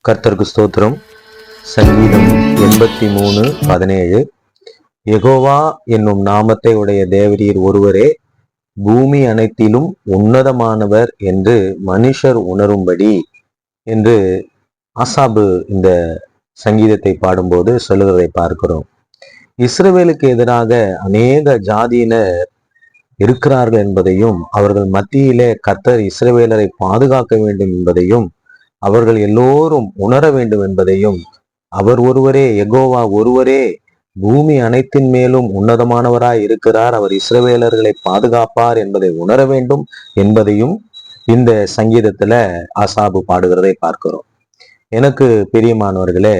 கர்த்தருக்கு ஸ்தோத்திரம். சங்கீதம் 83:17. யெகோவா என்னும் நாமத்தை உடைய தேவரீர் ஒருவரே, பூமி அனைத்திலும் உன்னதமானவர் என்று மனுஷர் உணரும்படி என்று ஆசாபு இந்த சங்கீதத்தை பாடும்போது சொல்லுவதை பார்க்கிறோம். இஸ்ரவேலுக்கு எதிராக அநேக ஜாதியினர் இருக்கிறார்கள் என்பதையும், அவர்கள் மத்தியிலே கர்த்தர் இஸ்ரவேலரை பாதுகாக்க வேண்டும் என்பதையும், அவர்கள் எல்லோரும் உணர வேண்டும் என்பதையும், அவர் ஒருவரே, யெகோவா ஒருவரே பூமி அனைத்தின் மேலும் உன்னதமானவராய் இருக்கிறார், அவர் இஸ்ரவேலர்களை பாதுகாப்பார் என்பதை உணர வேண்டும் என்பதையும் இந்த சங்கீதத்துல ஆசாபு பாடுகிறதை பார்க்கிறோம். எனக்கு பிரியமானவர்களே,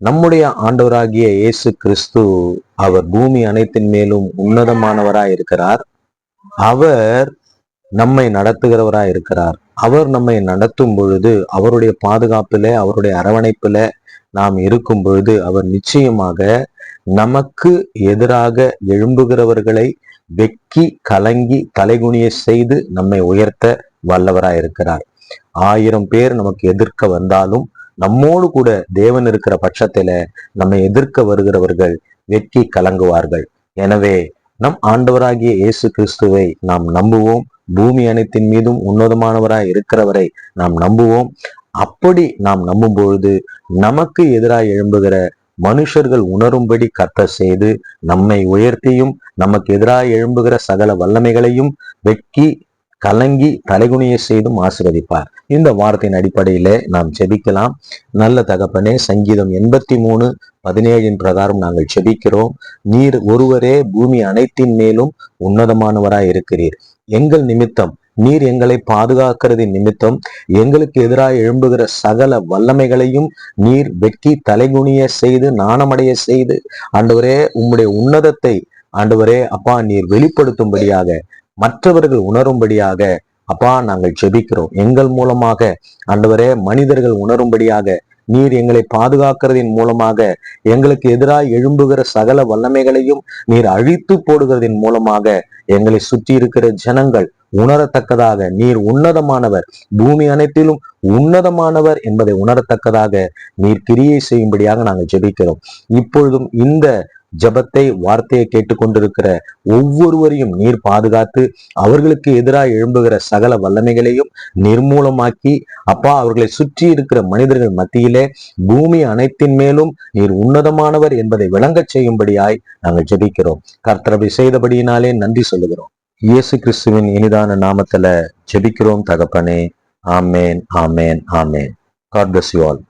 நம்முடைய ஆண்டவராகிய இயேசு கிறிஸ்து அவர் பூமி அனைத்தின் மேலும் உன்னதமானவராய் இருக்கிறார். அவர் நம்மை நடத்துகிறவராய் இருக்கிறார். அவர் நம்மை நடத்தும் பொழுது, அவருடைய பாதுகாப்பில, அவருடைய அரவணைப்புல நாம் இருக்கும் பொழுது, அவர் நிச்சயமாக நமக்கு எதிராக எழும்புகிறவர்களை வெக்கி கலங்கி தலைகுனிய செய்து நம்மை உயர்த்த வல்லவராய் இருக்கிறார். 1000 பேர் நமக்கு எதிர்க்க வந்தாலும், நம்மோடு கூட தேவன் இருக்கிற பட்சத்தில நம்மை எதிர்க்க வருகிறவர்கள் வெக்கி கலங்குவார்கள். எனவே நம் ஆண்டவராகிய இயேசு கிறிஸ்துவை நாம் நம்புவோம். பூமி அனைத்தின் மீதும் உன்னதமானவராய் இருக்கிறவரை நாம் நம்புவோம். அப்படி நாம் நம்பும் பொழுது நமக்கு எதிராக எழும்புகிற மனுஷர்கள் உணரும்படி கர்த்தர் செய்து நம்மை உயர்த்தியும், நமக்கு எதிராக எழும்புகிற சகல வல்லமைகளையும் வெக்கி கலங்கி தலைகுனிய செய்தும் ஆசீர்வதிப்பார். இந்த வார்த்தையின் அடிப்படையிலே நாம் ஜெபிக்கலாம். நல்ல தகப்பனே, சங்கீதம் 83:17 பிரகாரம் நாங்கள் ஜெபிக்கிறோம். நீர் ஒருவரே பூமி அனைத்தின் மேலும் உன்னதமானவராய் இருக்கிறீர். எங்கள் நிமித்தம், நீர் எங்களை பாதுகாக்கிறதின் நிமித்தம், எங்களுக்கு எதிராக எழும்புகிற சகல வல்லமைகளையும் நீர் வெக்கி தலைகுனிய செய்து நாணமடைய செய்து, ஆண்டவரே உம்முடைய உன்னதத்தை ஆண்டவரே அப்பா நீர் வெளிப்படுத்தும்படியாக, மற்றவர்கள் உணரும்படியாக அப்பா நாங்கள் ஜெபிக்கிறோம். எங்கள் மூலமாக ஆண்டவரே மனிதர்கள் உணரும்படியாக, நீர் எங்களை பாதுகாக்கிறதின் மூலமாக, எங்களுக்கு எதிராக எழும்புகிற சகல வல்லமைகளையும் நீர் அழித்து போடுகிறதின் மூலமாக எங்களை சுற்றி இருக்கிற ஜனங்கள் உணரத்தக்கதாக, நீர் உன்னதமானவர், பூமி அனைத்திலும் உன்னதமானவர் என்பதை உணரத்தக்கதாக நீர் கிரியை செய்யும்படியாக நாங்கள் ஜெபிக்கிறோம். இப்பொழுதும் இந்த ஜபத்தை, வார்த்தையை கேட்டுக்கொண்டிருக்கிற ஒவ்வொருவரையும் நீர் பாதுகாத்து, அவர்களுக்கு எதிராக எழும்புகிற சகல வல்லமைகளையும் நிர்மூலமாக்கி அப்பா அவர்களை சுற்றி இருக்கிற மனிதர்கள் மத்தியிலே பூமி அனைத்தின் மேலும் நீர் உன்னதமானவர் என்பதை விளங்கச் செய்யும்படியாய் நாங்கள் ஜெபிக்கிறோம். கர்த்தரவை செய்தபடியினாலே நன்றி சொல்லுகிறோம். இயேசு கிறிஸ்துவின் இனிதான நாமத்துல ஜெபிக்கிறோம் தகப்பனே. ஆமேன், ஆமேன், ஆமேன். God bless you all.